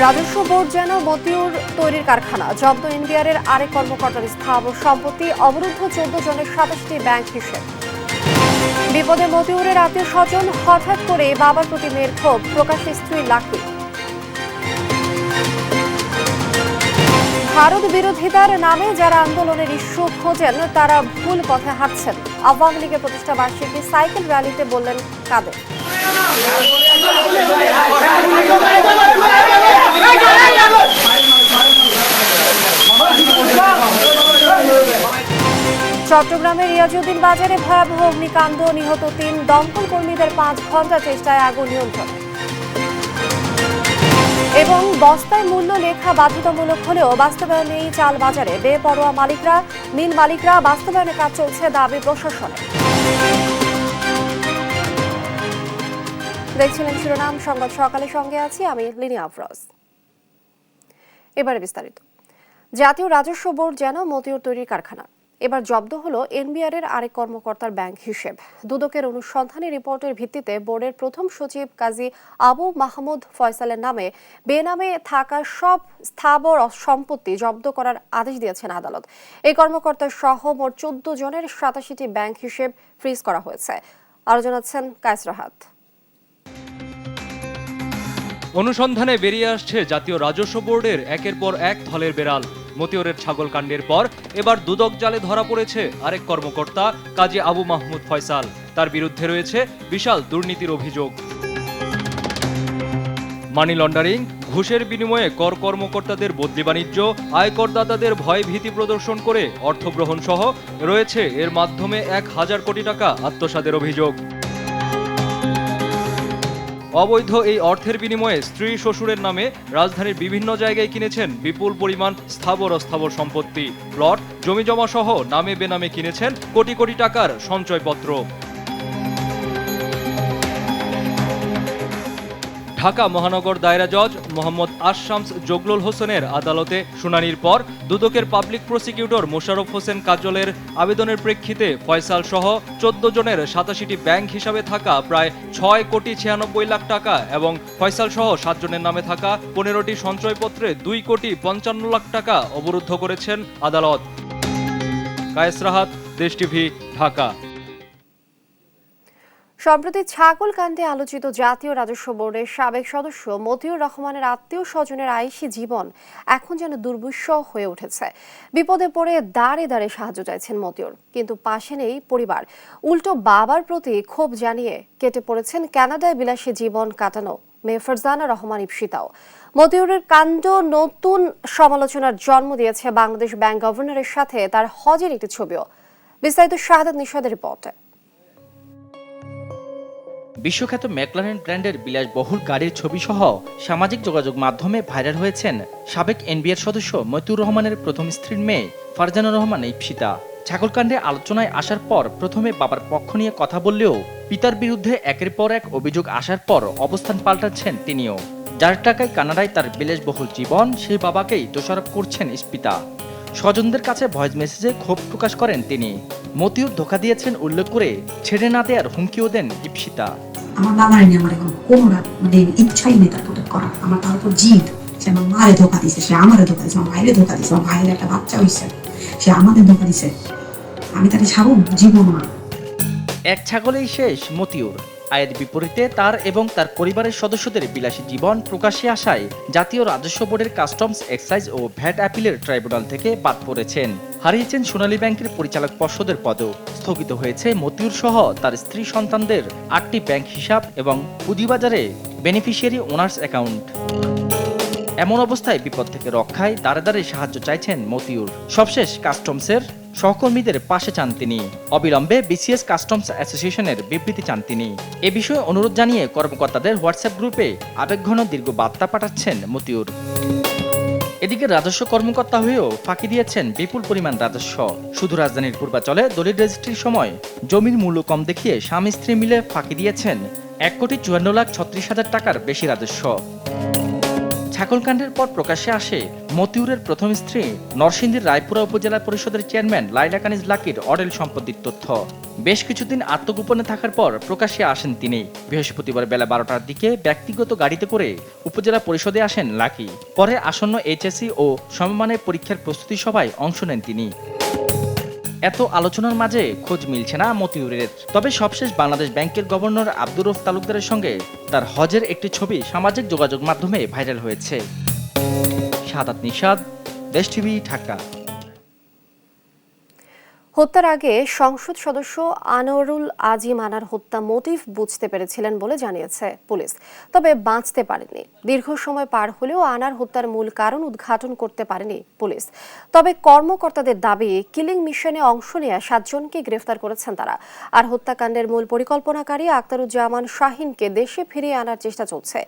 রাজস্ব বোর্ড যেন মতিউর তৈরির কারখানা। জব্দ এনবিআরের আরেক কর্মকর্তার স্থাবর সম্পত্তি, অবরুদ্ধ 14 জনের 27টি ব্যাংক হিসেব। বিপদে মতিউরের আত্মীয় স্বজন, হঠাৎ করে বাবার প্রতি মেয়ের ক্ষোভ, প্রকাশ্যে স্ত্রী লাকড়ি। ভারত বিরোধিতার নামে যারা আন্দোলনের ইস্যু খোঁজেন তারা ভুল পথে হাঁটছেন। আওয়ামী লীগের প্রতিষ্ঠা বার্ষিকী সাইকেল র্যালিতে বললেন কাদের। চট্টগ্রামের রিয়াজউদ্দিন বাজারে ভয়াবহ অগ্নিকাণ্ড, নিহত 3, দমকল কর্মীদের 5 ঘন্টা চেষ্টায় আগুন নিয়ন্ত্রণে। এবং বস্তায় মূল্য লেখা বাধ্যতামূলক হলেও বাস্তবায়ন নেই চাল বাজারে। বেপরোয়া মালিকরা, মিল মালিকরা, বাস্তবায়নের কাজ চলছে দাবি প্রশাসনের। দেখছিলেন শিরোনাম সংবাদ সকালে, সঙ্গে আছি আমি লিনি আফরোজ। এবারে বিস্তারিত। জাতীয় রাজস্ব বোর্ড যেন মতিউর তৈরির কারখানা। এবার জব্দ হলো এনবিআরের আরেক কর্মকর্তার ব্যাংক হিসেব। দুদকের অনুসন্ধানী রিপোর্টের ভিত্তিতে বোর্ডের প্রথম সচিব কাজী আবু মাহমুদ ফয়সালের নামে বেনামে থাকা সব স্থাবর সম্পত্তি জব্দ করার আদেশ দিয়েছেন আদালত। এই কর্মকর্তা সহ মোট 14 জনের 87টি ব্যাংক হিসেব ফ্রিজ করা হয়েছে। আরো জানাচ্ছেন কায়েস রাহাত। অনুসন্ধানে বেরিয়ে আসছে জাতীয় রাজস্ব বোর্ডের একের পর এক থলের বেড়াল। মতিউরের ছাগল কাণ্ডের পর এবার দুদক জালে ধরা পড়েছে আরেক কর্মকর্তা কাজী আবু মাহমুদ ফয়সাল। তার বিরুদ্ধে রয়েছে বিশাল দুর্নীতির অভিযোগ। মানি লন্ডারিং, ঘুষের বিনিময়ে কর কর্মকর্তাদের বদলি বাণিজ্য, আয়করদাতাদের ভয় ভীতি প্রদর্শন করে অর্থ গ্রহণ সহ রয়েছে এর মাধ্যমে 1000 কোটি টাকা আত্মসাতের অভিযোগ। অবৈধ এই অর্থের বিনিময়ে স্ত্রী শ্বশুরের নামে রাজধানীর বিভিন্ন জায়গায় কিনেছেন বিপুল পরিমাণ স্থাবর অস্থাবর সম্পত্তি, প্লট, জমিজমা সহ নামে বেনামে কিনেছেন কোটি কোটি টাকার সঞ্চয়পত্র। ঢাকা মহানগর দায়রা জজ মোহাম্মদ আশশামস জগলুল হোসেনের আদালতে শুনানির পর দুদকের পাবলিক প্রসিকিউটর মোশাররফ হোসেন কাজলের আবেদনের প্রেক্ষিতে ফয়সাল সহ 14 জনের 87টি ব্যাংক হিসাবে থাকা প্রায় 6,96,00,000 টাকা এবং ফয়সাল সহ 7 জনের নামে থাকা 15টি সঞ্চয়পত্রে 2,55,00,000 টাকা অবরুদ্ধ করেছেন আদালত। কায়েস রাহাত, দেশ টিভি, ঢাকা। সম্প্রতি ছাগল কাণ্ডে আলোচিত জাতীয় রাজস্ব বোর্ডের সাবেক সদস্য মতিউর রহমানের আত্মীয় স্বজনের আইসি জীবন এখন যেন দুর্বিষহ হয়ে উঠেছে। বিপদে পড়ে দাঁড়ে দাঁড়ে সাহায্য চাইছেন মতিউর, কিন্তু পাশে নেই পরিবার। উল্টো বাবার প্রতি ক্ষোভ জানিয়ে কেটে পড়েছেন কানাডায় বিলাসী জীবন কাটানো মেয়ে ফারজানা রহমান ইপসিতাও। মতিউরের কাণ্ড নতুন সমালোচনার জন্ম দিয়েছে বাংলাদেশ ব্যাংক গভর্নরের সাথে তার হজের একটি ছবিও। বিস্তারিত শাহাদাত নিশাদের রিপোর্টে। বিশ্বখ্যাত ম্যাকলারেন ব্র্যান্ডের বিলাসবহুল গাড়ির ছবি সহ সামাজিক যোগাযোগ মাধ্যমে ভাইরাল হয়েছেন সাবেক এনবিআর সদস্য মতিউর রহমানের প্রথম স্ত্রীর মেয়ে ফারজানা রহমান ইপসিতা। ছাগলকাণ্ডে আলোচনায় আসার পর প্রথমে বাবার পক্ষ নিয়ে কথা বললেও পিতার বিরুদ্ধে একের পর এক অভিযোগ আসার পর অবস্থান পাল্টাচ্ছেন তিনিও। যার টাকায় কানাডায় তার বিলাসবহুল জীবন, সেই বাবাকেই দোষারোপ করছেন ইপসিতা। স্বজনদের কাছে ভয়েস মেসেজে ক্ষোভ প্রকাশ করেন তিনি। মতিউর ধোঁকা দিয়েছেন উল্লেখ করে ছেড়ে না দেওয়ার হুমকিও দেন ইপসিতা। আমার বাবার নিয়ে আমার এখন কোনো ইচ্ছাই নেই তার প্রোটেক্ট করার। আমার তার উপর জিদ, সে আমার মারে ধোঁকা দিছে, সে আমারে ধোঁকা দিছে, আমার ভাইরে ধোঁকা দিছে, আমার ভাইয়ের একটা বাচ্চা হয়েছে, সে আমাদের ধোঁকা দিছে। আমি তাকে ছাড়ব জীবন না। এক ছাগলেই শেষ মতিউর। আয়ের বিপরীতে তার এবং তার পরিবারের সদস্যদের বিলাসী জীবন প্রকাশ্যে আসায় জাতীয় রাজস্ব বোর্ডের কাস্টমস, এক্সাইজ ও ভ্যাট আপিলের ট্রাইব্যুনাল থেকে বাদ পড়েছেন। হারিয়েছেন সোনালী ব্যাংকের পরিচালক পর্ষদের পদও। স্থগিত হয়েছে মতিউর সহ তার স্ত্রী সন্তানদের 8টি ব্যাংক হিসাব এবং পুঁজিবাজারে বেনিফিশিয়ারি ওনার্স অ্যাকাউন্ট। এমন অবস্থায় বিপদ থেকে রক্ষায় দাঁড়ে দাঁড়ে সাহায্য চাইছেন মতিউর। সবশেষ কাস্টমসের সহকর্মীদের পাশে চান তিনি। অবিলম্বে বিসিএস কাস্টমস অ্যাসোসিয়েশনের বিবৃতি চান তিনি। এ বিষয়ে অনুরোধ জানিয়ে কর্মকর্তাদের হোয়াটসঅ্যাপ গ্রুপে আবেগঘন দীর্ঘ বার্তা পাঠাচ্ছেন মতিউর। এদিকে রাজস্ব কর্মকর্তা হয়েও ফাঁকি দিয়েছেন বিপুল পরিমাণ রাজস্ব। শুধু রাজধানীর পূর্বাচলে দলিল রেজিস্ট্রির সময় জমির মূল্য কম দেখিয়ে স্বামী স্ত্রী মিলে ফাঁকি দিয়েছেন 1,54,36,000 টাকার বেশি রাজস্ব। ছাগলকাণ্ডের পর প্রকাশ্যে আসে মতিউরের প্রথম স্ত্রী নরসিংদীর রায়পুরা উপজেলা পরিষদের চেয়ারম্যান লাইলা কানিজ লাকির অডেল সম্পত্তির তথ্য। বেশ কিছুদিন আত্মগোপনে থাকার পর প্রকাশ্যে আসেন তিনি। বৃহস্পতিবার বেলা 12টার দিকে ব্যক্তিগত গাড়িতে করে উপজেলা পরিষদে আসেন লাকি। পরে আসন্ন এইচএসসি ও সমমানের পরীক্ষার প্রস্তুতি সভায় অংশ নেন তিনি। এত আলোচনার মাঝে খোঁজ মিলছে না মতিউরের। তবে সবশেষ বাংলাদেশ ব্যাংকের গভর্নর আব্দুর রউফ তালুকদারের সঙ্গে তার হজের একটি ছবি সামাজিক যোগাযোগ মাধ্যমে ভাইরাল হয়েছে। সাদাত নিশাদ, দেশ টিভি, ঢাকা। হত্যার আগে সংসদ সদস্য আনোয়ারুল আজিম আনার হত্যা মোটিভ বুঝতে পেরেছিলেন বলে জানিয়েছে পুলিশ, তবে বাঁচতে পারেনি। দীর্ঘ সময় পার হলেও আনার হত্যার মূল কারণ উদ্ঘাটন করতে পারেনি পুলিশ। তবে কর্মকর্তাদের দাবি, কিলিং মিশনে অংশ নেওয়া 7 জনকে গ্রেফতার করেছেন তারা। আর হত্যাকাণ্ডের মূল পরিকল্পনাকারী আখতারুজ্জামান শাহিনকে দেশে ফিরিয়ে আনার চেষ্টা চলছে।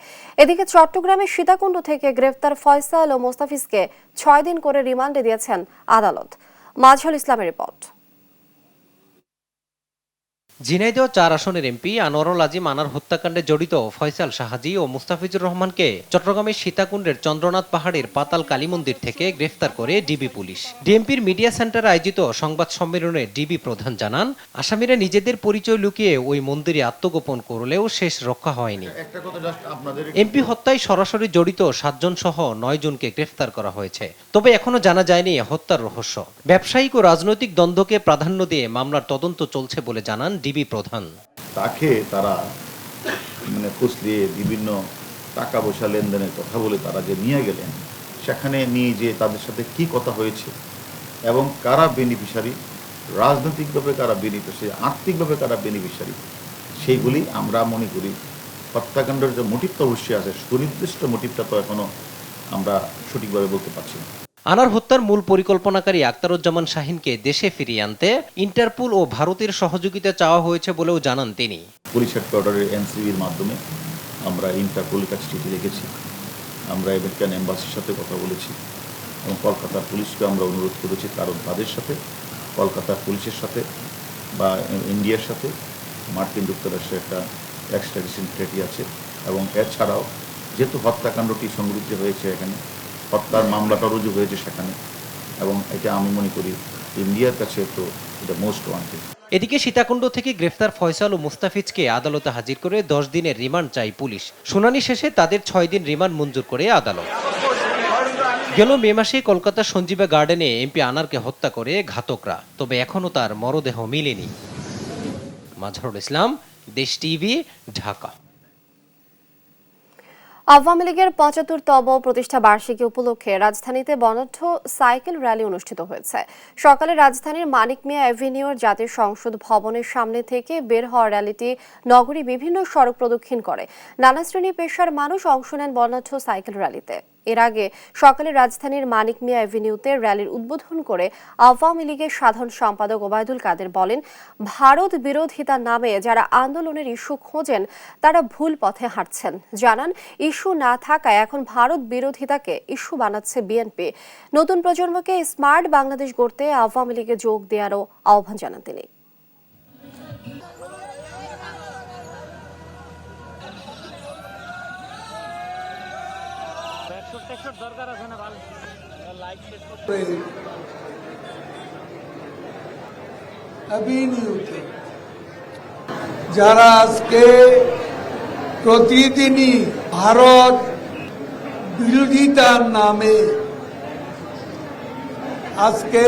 এদিকে চট্টগ্রামের সীতাকুণ্ড থেকে গ্রেফতার ফয়সাল ও মোস্তাফিজকে 6 দিন করে রিমান্ডে দিয়েছেন আদালত। মাজহারুল ইসলামের রিপোর্ট। ঝিনাইদহ 4 আসনের এমপি আনোয়ারুল আজিম আনার হত্যাকাণ্ডে জড়িত ফয়সাল শাহাজি ও মুস্তাফিজুর রহমানকে চট্টগ্রামের সীতাকুণ্ডের চন্দ্রনাথ পাহাড়ের পাতাল কালী মন্দির থেকে গ্রেফতার করে ডিবি পুলিশ। ডিএমপির মিডিয়া সেন্টারে আয়োজিত সংবাদ সম্মেলনে ডিবি প্রধান জানান, আসামিরা নিজেদের পরিচয় লুকিয়ে ওই মন্দিরে আত্মগোপন করলেও শেষ রক্ষা হয়নি। এমপি হত্যায় সরাসরি জড়িত 7 জন সহ 9 জনকে গ্রেফতার করা হয়েছে। তবে এখনো জানা যায়নি হত্যার রহস্য। ব্যবসায়িক ও রাজনৈতিক দ্বন্দ্বকে প্রাধান্য দিয়ে মামলার তদন্ত চলছে বলে জানান ডিবি প্রধান। তাকে তারা ফুসলিয়ে বিভিন্ন টাকা পয়সা লেনদেনের কথা বলে তারা যে নিয়ে গেলেন, সেখানে নিয়ে যে তাদের সাথে কি কথা হয়েছে এবং কারা বেনিফিশিয়ারি, রাজনৈতিকভাবে কারা বেনিফিশিয়ারি, আর্থিকভাবে কারা বেনিফিশিয়ারি, সেইগুলি আমরা মনে করি হত্যাকাণ্ডের যে মোটিভটা অবশ্যই আছে, সুনির্দিষ্ট মোটিভটা তো এখনো আমরা সঠিকভাবে বলতে পারছি না। আনার হত্যার মূল পরিকল্পনাকারী আখতারুজ্জামান শাহিনকে দেশে ফিরিয়ে আনতে ইন্টারপোল ও ভারতের সহযোগিতা চাওয়া হয়েছে বলেও জানান তিনি। পুলিশ হেডকোয়ার্টারের এনসিবির মাধ্যমে আমরা ইন্টারপোলের কাছে চিঠি লিখেছি, আমরা আমেরিকান এম্বাসির সাথে কথা বলেছি এবং কলকাতার পুলিশকে আমরা অনুরোধ করেছি, কারণ তাদের সাথে, কলকাতার পুলিশের সাথে বা ইন্ডিয়ার সাথে মার্কিন যুক্তরাষ্ট্রের একটা এক্সট্রাডিশন ট্রিটি আছে। এবং এছাড়াও যেহেতু হত্যাকাণ্ডটি সংঘটিত হয়েছে, এখানে হত্যার মামলাটা রুজু হয়েছে সেখানে, এবং এটা আমি মনে করি ইন্ডিয়ার কাছে তো এটা মোস্ট ওয়ান্টেড। এদিকে সীতাকুণ্ড থেকে গ্রেফতার ফয়সাল ও মুস্তাফিজকে আদালতে হাজির করে 10 দিনের রিমান্ড চাই পুলিশ। শুনানি শেষে তাদের 6 দিন রিমান্ড মঞ্জুর করে আদালত। গেল মে মাসে কলকাতার সঞ্জীবা গার্ডেনে এমপি আনারকে হত্যা করে ঘাতকরা, তবে এখনো তার মরদেহ মিলেনি। মাজহারুল ইসলাম, দেশ টিভি, ঢাকা। আওয়ামী লীগের 75তম প্রতিষ্ঠা বার্ষিকী উপলক্ষে রাজধানীতে বর্ণাঢ্য সাইকেল র্যালি অনুষ্ঠিত হয়েছে। সকালে রাজধানীর মানিক মিয়া অ্যাভিনিউর জাতীয় সংসদ ভবনের সামনে থেকে বের হওয়া র্যালিটি নগরীর বিভিন্ন সড়ক প্রদক্ষিণ করে। নানা শ্রেণী পেশার মানুষ অংশ নেন বর্ণাঢ্য সাইকেল র্যালিতে। এর আগে সকালে রাজধানীর মানিক মিয়া অ্যাভিনিউতে র্যালির উদ্বোধন করে আওয়ামী লীগের সাধারণ সম্পাদক ওবায়দুল কাদের বলেন, ভারত বিরোধিতার নামে যারা আন্দোলনের ইস্যু খোঁজেন তারা ভুল পথে হাঁটছেন। জানান, ইস্যু না থাকায় এখন ভারত বিরোধিতাকে ইস্যু বানাচ্ছে বিএনপি। নতুন প্রজন্মকে স্মার্ট বাংলাদেশ গড়তে আওয়ামী লীগে যোগ দেওয়ারও আহ্বান জানান তিনি। যারা আজকে প্রতিদিনই ভারত বিরোধিতার নামে আজকে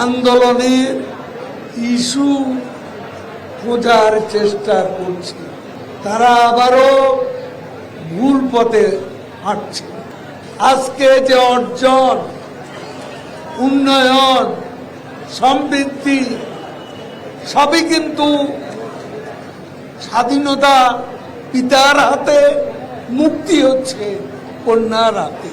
আন্দোলনের ইস্যু খোঁজার চেষ্টা করছে, তারা আবারও ভুল পথে হাঁটছে। আজকে যে অর্জন, উন্নয়ন, সমৃদ্ধি সবই কিন্তু স্বাধীনতা পিতার হাতে, মুক্তি হচ্ছে কন্যার হাতে।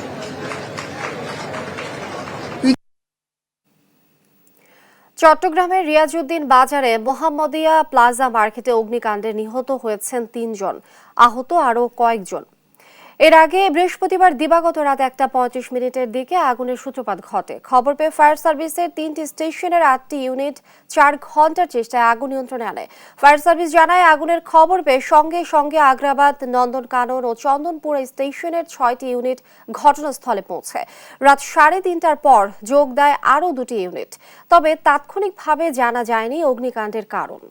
চট্টগ্রামের রিয়াজউদ্দিন বাজারে মোহাম্মদিয়া প্লাজা মার্কেটে অগ্নিকাণ্ডে নিহত হয়েছেন 3 জন, আহত আরও কয়েকজন। এর আগে বৃহস্পতিবার দিবাগত রাত 1:35 দিকে আগুনের সূত্রপাত ঘটে। খবর পেয়ে ফায়ার সার্ভিসের 3টি স্টেশনের 8টি ইউনিট 4 ঘন্টার চেষ্টায় আগুন নিয়ন্ত্রণে আনে। ফায়ার সার্ভিস জানায়, আগুনের খবর পেয়ে সঙ্গে সঙ্গে আগ্রাবাদ, নন্দনকানন ও চন্দনপুরা স্টেশনের 6টি ইউনিট ঘটনাস্থলে পৌঁছে। রাত 3:30টার পর যোগ দেয় আরও 2টি ইউনিট। তবে তাৎক্ষণিকভাবে জানা যায়নি অগ্নিকাণ্ডের কারণ।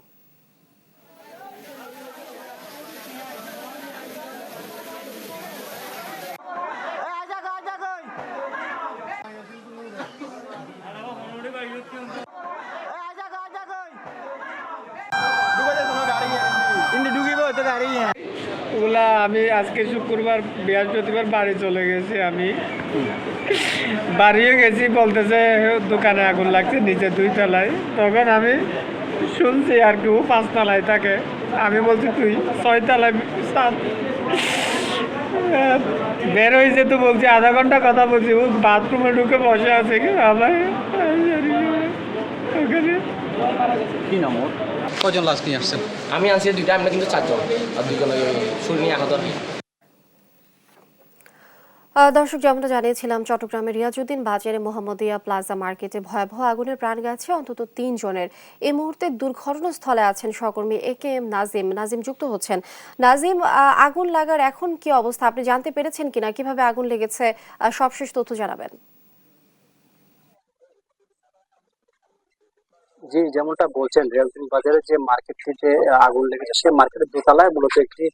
ওগুলা আমি আজকে শুক্রবার বৃহস্পতিবার বাড়ি চলে গেছি। আমি বাড়িও গেছি, বলতেছে দোকানে আগুন লাগছে নিচে 2 তলায়। তখন আমি শুনছি আর কি ও 5 তলায় থাকে। আমি বলছি তুই 6 তলায় বের হয়েছে, তো বলছি আধা ঘন্টা কথা বলছি। ও বাথরুমে ঢুকে বসে আছে কি আমার ওখানে। কি নাম ওর? কজন লাশ নিয়ে আসছেন? আমি আনছি 2টা, আমরা কিন্তু 4 জন, আর 2 জন শরীর নিয়ে আহত আর কি। দর্শক, যেমনটা জানিয়েছিলাম, চট্টগ্রামের রিয়াজউদ্দিন বাজারে মোহাম্মদিয়া প্লাজা মার্কেটে ভয়াবহ আগুনের প্রাণ গেছে অন্তত 3 জনের। এই মুহূর্তে দুর্ঘটনাস্থলে আছেন সহকর্মী AKM নাজিম। নাজিম যুক্ত হচ্ছেন। নাজিম, আগুন লাগার এখন কি অবস্থা, আপনি জানতে পেরেছেন কিনা, কিভাবে আগুন লেগেছে, সবশেষ তথ্য জানাবেন। জি, যেমনটা বলছেন, রিয়াজউদ্দিন বাজারে যে মার্কেটটিতে আগুন লেগেছে, সেই মার্কেটের দোতলায় মূলত একটি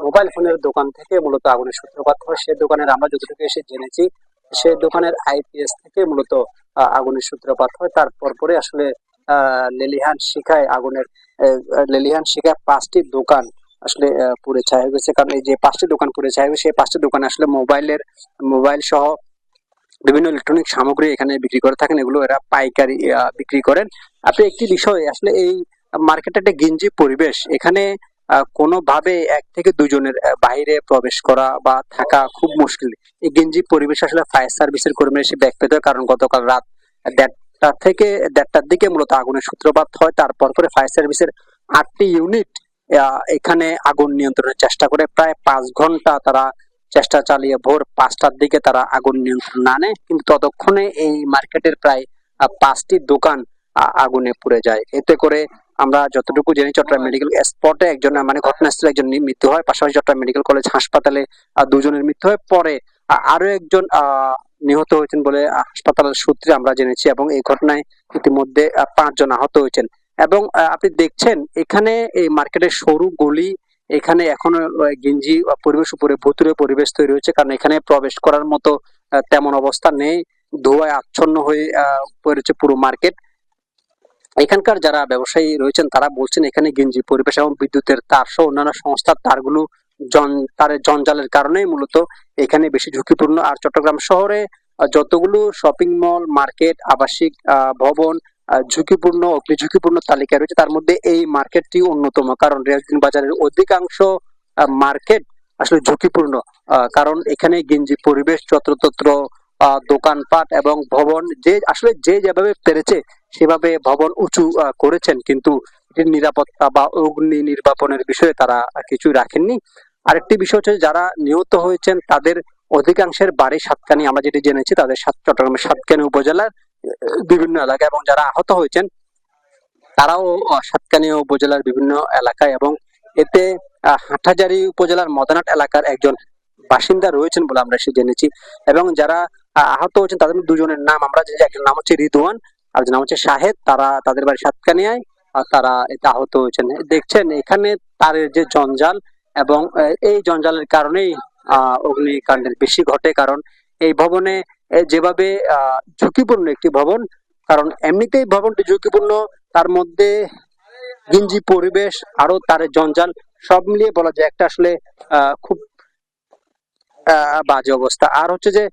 মোবাইল ফোনের দোকান থেকে মূলত আগুনের সূত্রপাত হয়। সেই দোকানের আমরা যতটুকু এসে জেনেছি, সেই দোকানের IPS থেকে মূলত আগুনের সূত্রপাত হয়। তারপর পরে আসলে লেলিহান শিখায় লেলিহান শিখায় 5টি দোকান আসলে পুড়ে ছাই হয়ে গেছে। কারণ এই যে 5টি দোকান পুড়ে ছাই হয়েছে, সেই 5টি দোকানে আসলে মোবাইল সহ বিভিন্ন ইলেকট্রনিক সামগ্রী এখানে বিক্রি করে থাকেন। এগুলো এরা পাইকারি বিক্রি করেন। আপনি একটি বিষয়, আসলে এই মার্কেটে একটা গেঞ্জি পরিবেশ, এখানে কোনোভাবে 1 থেকে 2 জনের বাইরে প্রবেশ করা বা থাকা খুব মুশকিল। এই গেঞ্জি পরিবেশ আসলে ফায়ার সার্ভিসের কর্মীরা এসে ব্যাগ পেতে হয়, কারণ গতকাল রাত 1:30টার দিকে মূলত আগুনের সূত্রপাত হয়। তারপর পরে ফায়ার সার্ভিসের 8টি ইউনিট এখানে আগুন নিয়ন্ত্রণের চেষ্টা করে। প্রায় 5 ঘন্টা তারা চেষ্টা চালিয়ে ভোর 5টার দিকে তারা আগুন নিয়ন্ত্রণ আনে, কিন্তু ততক্ষণে এই মার্কেটের প্রায় 5টি দোকান আগুনে পুড়ে যায়। এতে করে আমরা যতটুকু জানি, চট্টগ্রাম মেডিকেল স্পটে একজন ঘটনাস্থলে একজন মৃত্যু হয়, পাশাপাশি চট্টগ্রাম মেডিকেল কলেজ হাসপাতালে 2 জনের মৃত্যু হয়। পরে আরো একজন নিহত হয়েছেন বলে হাসপাতালের সূত্রে আমরা জেনেছি, এবং এই ঘটনায় ইতিমধ্যে 5 জন আহত হয়েছেন। এবং আপনি দেখছেন এখানে এই মার্কেটের সরু গলি, এখানে এখনো গেঞ্জি পরিবেশ উপরে ভুতুরে পরিবেশ তৈরি হয়েছে, কারণ এখানে প্রবেশ করার মতো তেমন অবস্থা নেই। ধোঁয়ায় আচ্ছন্ন হয়ে পড়েছে পুরো মার্কেট। এখানকার যারা ব্যবসায়ী রয়েছেন তারা বলছেন, এখানে গেঞ্জি পরিবেশ এবং বিদ্যুতের তার সহ অন্যান্য সংস্থার তারগুলো তারের জঞ্জালের কারণেই মূলত এখানে বেশি ঝুঁকিপূর্ণ। আর চট্টগ্রাম শহরে যতগুলো শপিং মল, মার্কেট, আবাসিক ভবন অগ্নি ঝুঁকিপূর্ণ তালিকা রয়েছে, তার মধ্যে এই মার্কেটটি অন্যতম। কারণ রিয়াজউদ্দিন বাজারের অধিকাংশ মার্কেট আসলে ঝুঁকিপূর্ণ, কারণ এখানে গেঞ্জি পরিবেশ, যত্রতত্র দোকানপাট এবং ভবন, যে যেভাবে পেরেছে সেভাবে ভবন উঁচু করেছেন, কিন্তু এটির নিরাপত্তা বা অগ্নি নির্বাপনের বিষয়ে তারা কিছু রাখেননি। আরেকটি বিষয় হচ্ছে, যারা নিহত হয়েছেন তাদের অধিকাংশের বাড়ি সাতকানি, আমরা যেটি জেনেছি তাদের চট্টগ্রামের সাতকানি উপজেলার বিভিন্ন এলাকা, এবং যারা আহত হয়েছেন তারাও সাতকানি উপজেলার বিভিন্ন এলাকায়, এবং এতে হাটহাজারী উপজেলার মদনাট এলাকার একজন বাসিন্দা রয়েছেন বলে আমরা এসে জেনেছি। এবং যারা আহত হয়েছেন তাদের 2 জনের নাম আমরা জেনেছি, একজন নাম হচ্ছে রিদওয়ান, আর নাম হচ্ছে শাহেদ। তাদের বাড়ি সাতকানিয়ায়, তারা এতে আহত হয়েছেন। দেখছেন এখানে তারের যে জঞ্জাল, এবং এই জঞ্জালের কারণেই অগ্নিকাণ্ডের বেশি ঘটে। কারণ এই ভবনে যেভাবে ঝুঁকিপূর্ণ একটি ভবন, কারণ এমনিতেই ভবনটি ঝুঁকিপূর্ণ, তার মধ্যে গেঞ্জি পরিবেশ, আরো তারের জঞ্জাল, সব মিলিয়ে বলা যায় একটা আসলে খুব বাজে অবস্থা। আর হচ্ছে যে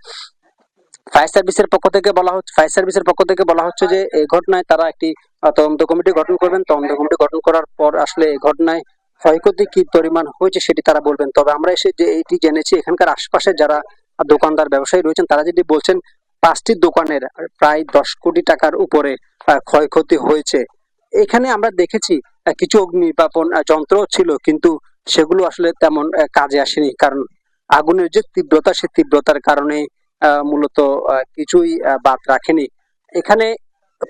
ফায়ার সার্ভিসের পক্ষ থেকে বলা হচ্ছে যে এই ঘটনায় তারা একটি তদন্ত কমিটি গঠন করবেন। তদন্ত কমিটি গঠন করার পর আসলে এই ঘটনায় ক্ষয়ক্ষতি কি পরিমাণ হয়েছে সেটি তারা বলবেন। তবে আমরা এসে যে এইটি জেনেছি, এখানকার আশপাশে যারা দোকানদার ব্যবসায়ী রয়েছেন তারা যেটি বলছেন, 5টি দোকানের প্রায় 10 কোটি টাকার উপরে ক্ষয়ক্ষতি হয়েছে। এখানে আমরা দেখেছি কিছু অগ্নি নির্বাপন যন্ত্র ছিল, কিন্তু সেগুলো আসলে তেমন কাজে আসেনি। কারণ আগুনের যে তীব্রতা, সেই তীব্রতার কারণে মূলত কিছুই বাদ রাখেনি। এখানে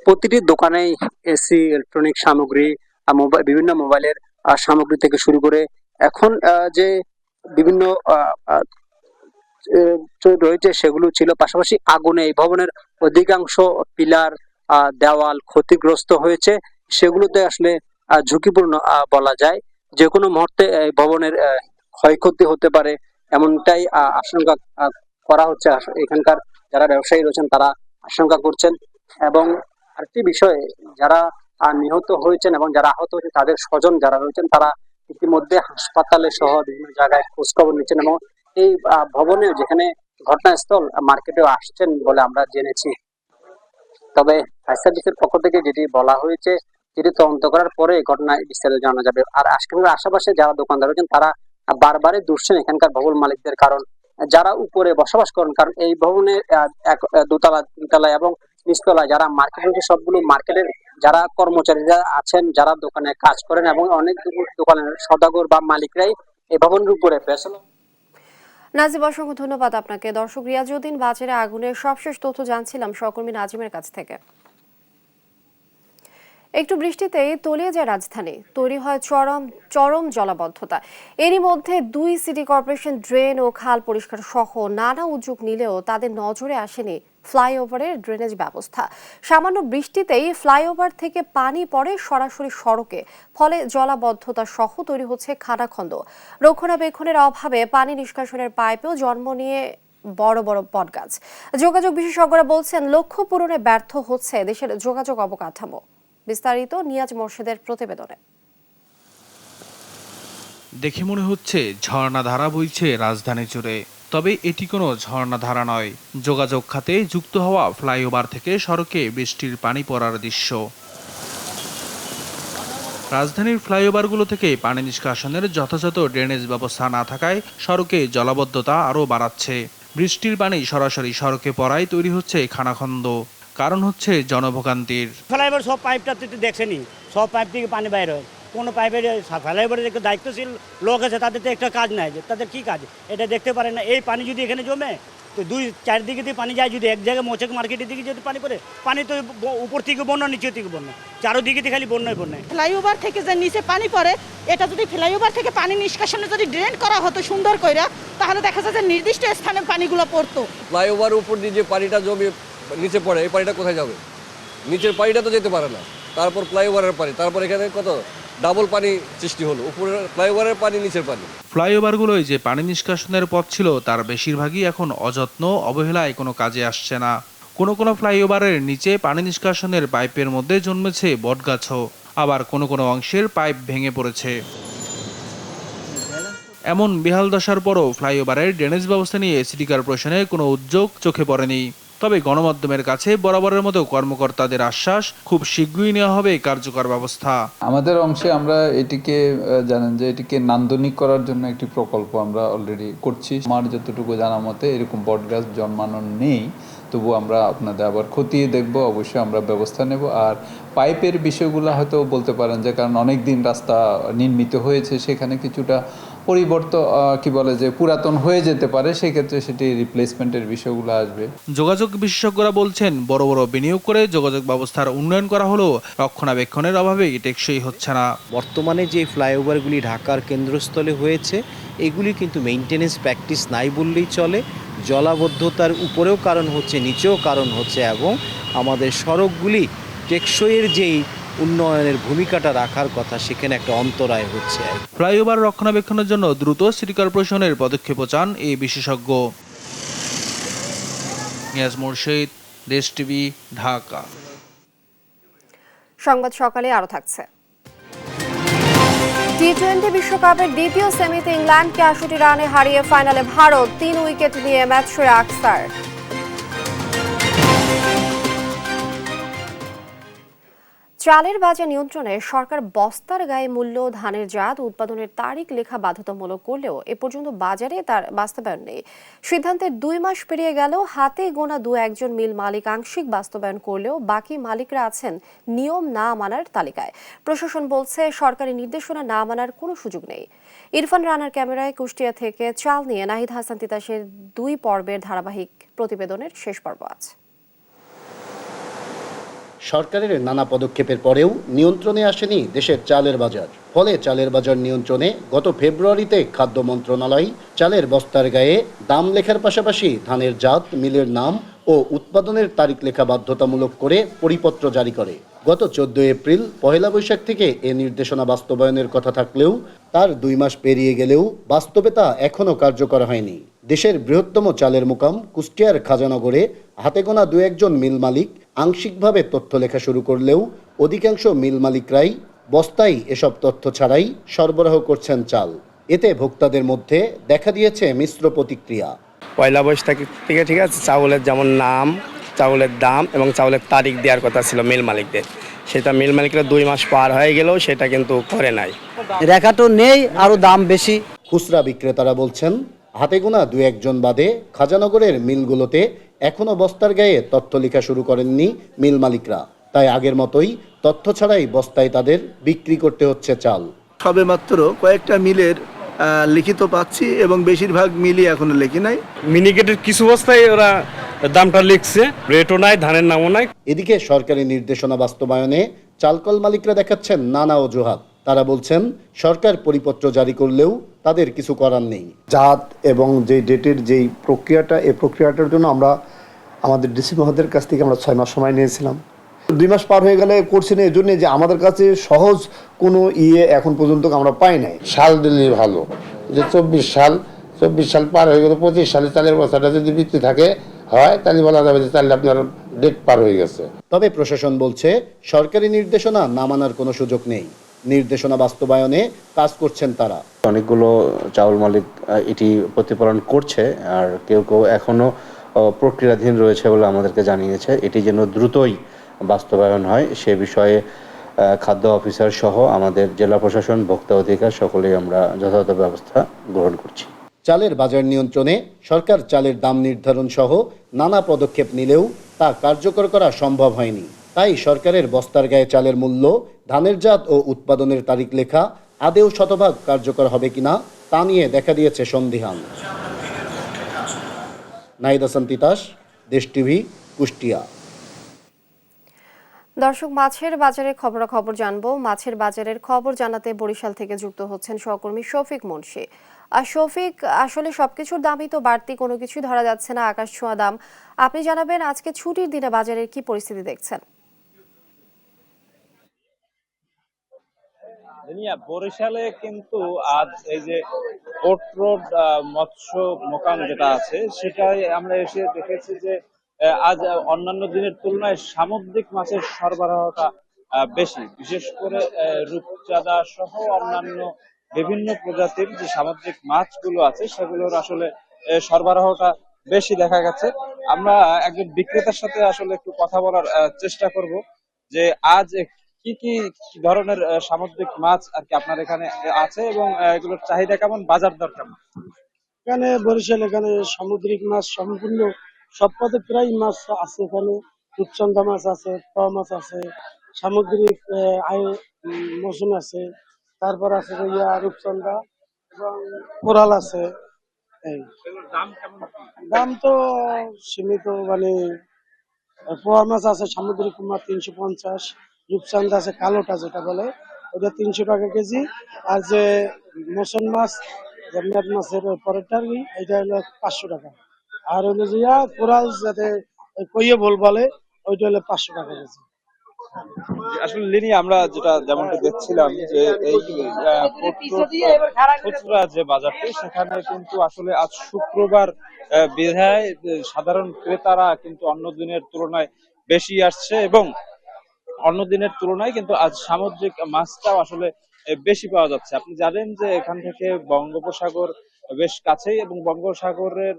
প্রতিটি দোকানেই এসি, ইলেকট্রনিক সামগ্রী, বিভিন্ন মোবাইলের সামগ্রী থেকে শুরু করে এখন যে বিভিন্ন রয়েছে সেগুলো ছিল। পাশাপাশি আগুনে এই ভবনের অধিকাংশ পিলার, দেওয়াল ক্ষতিগ্রস্ত হয়েছে। সেগুলোতে আসলে ঝুঁকিপূর্ণ বলা যায়। যে কোনো মুহূর্তে এই ভবনের ক্ষয়ক্ষতি হতে পারে, এমনটাই আশঙ্কা করা হচ্ছে। এখানকার যারা ব্যবসায়ী রয়েছেন তারা আশঙ্কা করছেন। এবং আরেকটি বিষয়, যারা নিহত হয়েছেন এবং যারা আহত হয়েছেন তাদের স্বজন যারা রয়েছেন তারা ইতিমধ্যে হাসপাতালে সহ বিভিন্ন জায়গায় খোঁজখবর নিচ্ছেন এবং এই ভবনে যেখানে ঘটনাস্থল মার্কেটেও আসছেন বলে আমরা জেনেছি। তবে ফায়ার সার্ভিসের পক্ষ থেকে যেটি বলা হয়েছে, যেটি তদন্ত করার পরে ঘটনায় বিস্তারিত জানা যাবে। আর আশেপাশে যারা দোকানদার রয়েছেন তারা বারবারই দুষছেন এখানকার ভবন মালিকদের, কারণ যারা উপরে বসবাস করেন, কারণ এই ভবনে দোতলা, তিনতলা এবং নিচতলায় যারা মার্কেট রয়েছে সবগুলো মার্কেটের যারা কর্মচারীরা আছেন, যারা দোকানে কাজ করেন এবং অনেক দোকানের সদাগর বা মালিকরাই এই ভবনের উপরে ফেসল। নাজিব, অসংখ্য ধন্যবাদ আপনাকে। দর্শক, রিয়াজউদ্দিন বাজারে আগুনের সবশেষ তথ্য জানছিলাম সহকর্মী নাজিমের কাছ থেকে। একটু বৃষ্টিতেই তলিয়ে যায় রাজধানী, তৈরি হয় চরম জলাবদ্ধতা। এরই মধ্যে 2 সিটি কর্পোরেশন ড্রেন ও খাল পরিষ্কার সহ নানা উদ্যোগ নিলেও তাদের নজরে আসেনি ফ্লাইওভারের ড্রেনেজ ব্যবস্থা। সামান্য বৃষ্টিতেই ফ্লাইওভার থেকে পানি পড়ে সরাসরি সড়কে, ফলে জলাবদ্ধতা সহ তৈরি হচ্ছে খানাখন্দ। রক্ষণাবেক্ষণের অভাবে পানি নিষ্কাশনের পাইপেও জন্ম নিয়ে বড় বড় বটগাছ। যোগাযোগ বিশেষজ্ঞরা বলছেন লক্ষ্য পূরণে ব্যর্থ হচ্ছে দেশের যোগাযোগ অবকাঠামো। বিস্তারিত নিয়াজ মোর্শেদের প্রতিবেদনে। দেখে মনে হচ্ছে ঝর্ণা ধারা বইছে রাজধানী জুড়ে, তবে এটি কোনো ঝর্ণা ধারা নয়। যোগাযোগ খাতে যুক্ত হওয়া ফ্লাইওভার থেকে সড়কে বৃষ্টির পানি পড়ার দৃশ্য। রাজধানীর ফ্লাইওভারগুলো থেকে পানি নিষ্কাশনের যথাযথ ড্রেনেজ ব্যবস্থা না থাকায় সড়কে জলাবদ্ধতা আরও বাড়াচ্ছে। বৃষ্টির পানি সরাসরি সড়কে পড়ায় তৈরি হচ্ছে খানাখন্দ। কারণ হচ্ছে জনভোগান্তির। ফ্লাইওভার সব পাইপটা তো দেখছেনি, সব পাইপ থেকে পানি বাইর হয়। কোনো পাইপের ফ্লাইওভারের একটা দায়িত্বশীল লোক আছে, তাদের তো একটা কাজ নাই, তাদের কি কাজ এটা দেখতে পারে না। এই পানি যদি এখানে জমে তো 2-4 দিকে দিয়ে পানি যায়, যদি এক জায়গায় মোচক মার্কেটের দিকে যদি পানি পড়ে, পানি তো উপর থেকে বন্যা, নিচের থেকে বন্যা, চারোদিকে খালি বন্যায় বন্যায়। ফ্লাইওভার থেকে যে নিচে পানি পড়ে, এটা যদি ফ্লাইওভার থেকে পানি নিষ্কাশনে যদি ড্রেন করা হতো সুন্দর কইরা, তাহলে দেখা যায় যে নির্দিষ্ট স্থানে পানিগুলো পড়তো। ফ্লাইওভার উপর দিয়ে যে পানিটা জমে নিচে পড়ে, এই পানিটা কোথায় যাবে? নিচের পানিটা তো যেতে পারে না, তারপর ফ্লাইওভারের পানি, তারপর এখানে কত ডাবল পানি সৃষ্টি হলো, উপরের ফ্লাইওভারের পানি, নিচের পানি। ফ্লাইওভারগুলোয় যে পানি নিষ্কাশনের পথ ছিল তার বেশিরভাগই এখন অযত্ন, অবহেলায় কোনো কাজে আসছে না। কোনো ফ্লাইওভারের নিচে পানি নিষ্কাশনের পাইপের মধ্যে জন্মেছে বটগাছও, আবার কোনো অংশের পাইপ ভেঙে পড়েছে। এমন বেহাল দশার পরও ফ্লাইওভারের ড্রেনেজ ব্যবস্থা নিয়ে সিটি কর্পোরেশনের কোনো উদ্যোগ চোখে পড়েনি। তবে গণমাধ্যমের কাছে বরাবরের মতো কর্মকর্তাদের আশ্বাস, খুব শীঘ্রই নেওয়া হবে কার্যকর ব্যবস্থা। আমাদের অংশে আমরা এটিকে জানেন যে এটিকে নান্দনিক করার জন্য একটি প্রকল্প আমরা অলরেডি করছি। আমার যতটুকু জানা মতে এরকম বটগাছ জন্মানো নেই, তবু আমরা আপনাদের আবার খতিয়ে দেখব, অবশ্যই আমরা ব্যবস্থা নেব। আর পাইপের বিষয়গুলো হয়তো বলতে পারেন যে কারণ অনেক দিন রাস্তা নির্মিত হয়েছে, সেখানে কিছুটা পরিবর্তন পুরাতন হয়ে যেতে পারে, সেক্ষেত্রে সেটি রিপ্লেসমেন্টের বিষয়গুলো আসবে। যোগাযোগ বিশেষজ্ঞরা বলছেন বড় বিনিয়োগ করে যোগাযোগ ব্যবস্থার উন্নয়ন করা হলেও রক্ষণাবেক্ষণের অভাবে টেকসই হচ্ছে না। বর্তমানে যে ফ্লাইওভারগুলি ঢাকার কেন্দ্রস্থলে হয়েছে, এগুলি কিন্তু মেইনটেনেন্স প্র্যাকটিস নাই বললেই চলে। জলাবদ্ধতার উপরেও কারণ হচ্ছে, নিচেও কারণ হচ্ছে, এবং আমাদের সড়কগুলি টেকসইয়ের যেই উন্নয়নের ভূমিকাটা রাখার কথা, সেখানে একটা অন্তরায় হচ্ছে। ফ্লাইওভার রক্ষণাবেক্ষণের জন্য দ্রুত সিটি কর্পোরেশনের পদক্ষেপ চান এই বিশেষজ্ঞ। নিয়াজ মোর্শেদ, দেশ টিভি, ঢাকা। সংবাদ সকালে আরো থাকছে। টি-20 বিশ্বকাপের দ্বিতীয় সেমিতে ইংল্যান্ডকে ৬৮ রানে হারিয়ে ফাইনালে ভারত, 3 উইকেট নিয়ে ম্যাচ সেরা আখতার। চালের বাজার নিয়ন্ত্রণে সরকার বস্তার গায়ে মূল্য, ধানের জাত উৎপাদনের তারিখ লেখা বাধ্যতামূলক করলেও এ পর্যন্ত বাজারে তার বাস্তবায়ন নেই। সিদ্ধান্তের 2 মাস পেরিয়ে গেলেও হাতে গোনা 2-1 মিল মালিক আংশিক বাস্তবায়ন করলেও বাকি মালিকরা আছেন নিয়ম না মানার তালিকায়। প্রশাসন বলছে সরকারি নির্দেশনা না মানার কোনো সুযোগ নেই। ইরফান রানার ক্যামেরায় কুষ্টিয়া থেকে চাল নিয়ে নাহিদ হাসান তিতাসের 2 পর্বের ধারাবাহিক প্রতিবেদনের শেষ পর্ব আছে। সরকারের নানা পদক্ষেপের পরেও নিয়ন্ত্রণে আসেনি দেশের চালের বাজার। ফলে চালের বাজার নিয়ন্ত্রণে গত ফেব্রুয়ারিতে খাদ্য মন্ত্রণালয় চালের বস্তার গায়ে দাম লেখার পাশাপাশি ধানের জাত, মিলের নাম ও উৎপাদনের তারিখ লেখা বাধ্যতামূলক করে পরিপত্র জারি করে। গত 14 এপ্রিল পহেলা বৈশাখ থেকে এ নির্দেশনা বাস্তবায়নের কথা থাকলেও তার 2 মাস পেরিয়ে গেলেও বাস্তবে তা এখনও কার্যকর হয়নি। দেশের বৃহত্তম চালের মুকাম কুষ্টিয়ার খাজানগরে হাতে গোনা 2-1 মিল মালিক আংশিকভাবে তথ্য লেখা শুরু করলেও অধিকাংশ মিল মালিকরাই বস্তায় এসব তথ্য ছাড়াই সরবরাহ করছেন চাল। এতে ভোক্তাদের মধ্যে দেখা দিয়েছে মিশ্র প্রতিক্রিয়া। পয়লা বৈশাখ থেকে ঠিক আছে, চাউলের যেমন নাম, চাউলের দাম এবং চাউলের তারিখ দেওয়ার কথা ছিল মিল মালিকদের, সেটা মিল মালিকরা 2 মাস পার হয়ে গেলেও সেটা কিন্তু করে নাই। রেখা তো নেই, আরো দাম বেশি। খুচরা বিক্রেতারা বলছেন হাতে গোনা 2-1 বাদে খাজানগরের মিলগুলোতে এখনো বস্তার গায়ে তথ্য লেখা শুরু করেননি মিল মালিকরা। তাই আগের মতোই তথ্য ছাড়াই বস্তায় তাদের বিক্রি করতে হচ্ছে চাল। সবে মাত্র কয়েকটা মিলের লিখিত পাচ্ছি এবং বেশিরভাগ মিলই এখনো লেখি নাই। মিনিকেটের কিছু বস্তায় ওরা দামটা লিখছে, রেটও নাই, ধানের নামও নাই। এদিকে সরকারি নির্দেশনা বাস্তবায়নে চালকল মালিকরা দেখাচ্ছেন নানা অজুহাত। তারা বলছেন সরকার পরিপত্র জারি করলেও তাদের কিছু করার নেই। জাত এবং যে ডেটের যেই প্রক্রিয়াটা, এই প্রক্রিয়াটার জন্য আমরা আমাদের ডিসি মহোদয়ের কাছ থেকে আমরা 6 মাস সময় নিয়েছিলাম। 2 মাস পার হয়ে গেলে করছি না, এই জন্য যে আমাদের কাছে সহজ কোনো এখন পর্যন্ত আমরা পাই নাই। সাল দিলে ভালো, যে 24 সাল পার হয়ে গেলে 25 সালে চালের বস্তাটা যদি বিক্রি থাকে হয় তাহলে বলা যাবে যে চালটা আপনার ডেট পার হয়ে গেছে। তবে প্রশাসন বলছে সরকারি নির্দেশনা না মানার কোনো সুযোগ নেই। নির্দেশনা বাস্তবায়নে কাজ করছেন তারা। অনেকগুলো চাউল মালিক এটি প্রতিপালন করছে, আর কেউ কেউ এখনো প্রক্রিয়াধীন রয়েছে বলে আমাদেরকে জানিয়েছে। এটি যেন দ্রুতই বাস্তবায়ন হয় সে বিষয়ে খাদ্য অফিসার সহ আমাদের জেলা প্রশাসন, ভোক্তা অধিকার সকলেই আমরা যথাযথ ব্যবস্থা গ্রহণ করছি। চালের বাজার নিয়ন্ত্রণে সরকার চালের দাম নির্ধারণ সহ নানা পদক্ষেপ নিলেও তা কার্যকর করা সম্ভব হয়নি। তাই সরকারের বস্তার গায়ে চালের মূল্য, ধানের জাত ও উৎপাদনের তারিখ লেখা আদেও শতভাগ কার্যকর হবে কিনা তা নিয়ে দেখা দিয়েছে সন্দিহান। নাহিদ হাসান তিতাস, দেশ টিভি, কুষ্টিয়া। দর্শক, মাছের বাজারের খবরাখবর জানবো। মাছের বাজারের খবর জানাতে বরিশাল থেকে যুক্ত হচ্ছেন সহকর্মী শফিক মুন্সি। আর শফিক, আসলে সবকিছুর দামই তো বাড়তি, কোনো কিছুই ধরা যাচ্ছে না, আকাশ ছোঁয়া দাম। আপনি জানাবেন আজকে ছুটির দিনে বাজারের কি পরিস্থিতি দেখছেন? বরিশালে কিন্তু আজ এই যে বোট রোড মৎস্য মোকাম যেটা আছে সেটাই আমরা এসে দেখেছি যে আজ অন্যান্য দিনের তুলনায় সামুদ্রিক মাছের সরবরাহটা বেশি, বিশেষ করে রূপচাঁদা সহ অন্যান্য বিভিন্ন প্রজাতির যে সামুদ্রিক মাছগুলো আছে সেগুলোর আসলে সরবরাহটা বেশি দেখা গেছে। আমরা একজন বিক্রেতার সাথে আসলে একটু কথা বলার চেষ্টা করব যে আজ কি কি ধরনের সামুদ্রিক মাছ আর কি আপনার এখানে আছে এবং এগুলোর চাহিদা কেমন, বাজার দর কেমন? এখানে বরিশাল এখানে সামুদ্রিক মাছ সম্পূর্ণ সব পদে প্রায় মাছ আছে। এখানে রূপচন্দা মাছ আছে, পাওয়া মাছ আছে, সামুদ্রিক মৌসুম আছে, তারপর আছে রূপচন্দা এবং কোরাল আছে। দাম তো সীমিত, মানে পোয়া মাছ আছে সামুদ্রিক মাছ 350, রূপচান্দা আছে কালোটা যেটা বলে ওটা 300 টাকা কেজি, আর যে মৌসুম মাছ মেট মাছের পরেরটা এটা হলো 500 টাকা, আর হলো যে কোরাল যাতে কইয়ে বল বলে ওইটা হলো 500 টাকা কেজি। আসলে লিনি আমরা যেটা যেমনটা দেখছিলাম যে এই খুচরা যে বাজারটি সেখানে কিন্তু আসলে আজ শুক্রবার বিধায় সাধারণ ক্রেতারা কিন্তু অন্য দিনের তুলনায় বেশি আসছে এবং অন্য দিনের তুলনায় কিন্তু আজ সামুদ্রিক মাছটাও আসলে বেশি পাওয়া যাচ্ছে। আপনি জানেন যে এখান থেকে বঙ্গোপসাগর বেশ কাছেই এবং বঙ্গোপসাগরের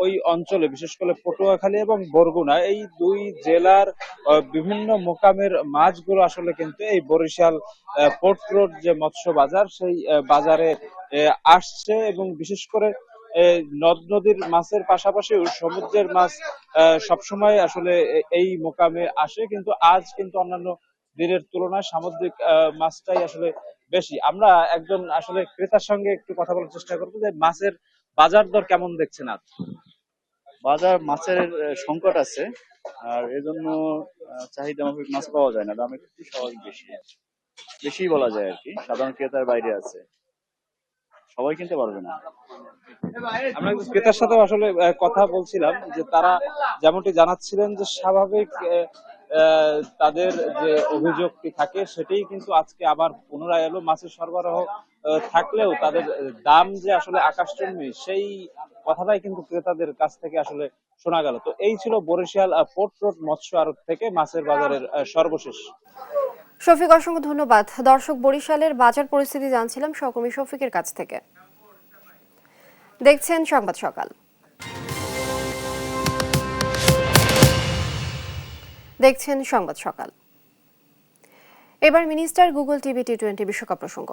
ওই অঞ্চলে, বিশেষ করে পটুয়াখালী এবং বরগুনা, এই দুই জেলার বিভিন্ন মোকামের মাছগুলো আসলে কিন্তু এই বরিশাল পোর্ট রোড যে মৎস্য বাজার, সেই বাজারে আসছে। এবং বিশেষ করে নদ নদীর মাছের পাশাপাশি সমুদ্রের মাছ সবসময় আসলে এই মোকামে আসে, কিন্তু আজ কিন্তু অন্যান্য দিনের তুলনায় সামুদ্রিক মাছটাই আসলে বেশি। আমরা একজন আসলে ক্রেতার সঙ্গে একটু কথা বলার চেষ্টা করবো যে মাছের বাজার দর কেমন দেখছেন আজ? বাজার মাছের সংকট আছে, আর এজন্য চাহিদা মাফিক মাছ পাওয়া যায় না, দাম একটু স্বাভাবিক বেশি বলা যায় আর কি। সাধারণ ক্রেতার বাইরে আছে, সবাই কিনতে পারবে না। আমরা ক্রেতার সাথে আসলে কথা বলছিলাম যে তারা যেমনটি জানাচ্ছিলেন যে স্বাভাবিক তাদের যে অভিযোগটি থাকে সেটাই কিন্তু আজকে আবার পুনরায় এলো। মাছের সরবরাহ থাকলেও তাদের দাম যে আসলে আকাশচুম্বী, সেই কথাটাই কিন্তু ক্রেতাদের কাছ থেকে আসলে শোনা গেল। তো এই ছিল বরিশাল পোর্ট রোড মৎস্য আড়ত থেকে মাছের বাজারের সর্বশেষ। শফিক, অসংখ্য ধন্যবাদ। দর্শক, বরিশালের বাজার পরিস্থিতি জানছিলাম সহকর্মী শফিকের কাছ থেকে। দেখছেন সংবাদ সকাল। এবার মিনিস্টার গুগল টিভি টি-20 বিশ্বকাপ প্রসঙ্গ।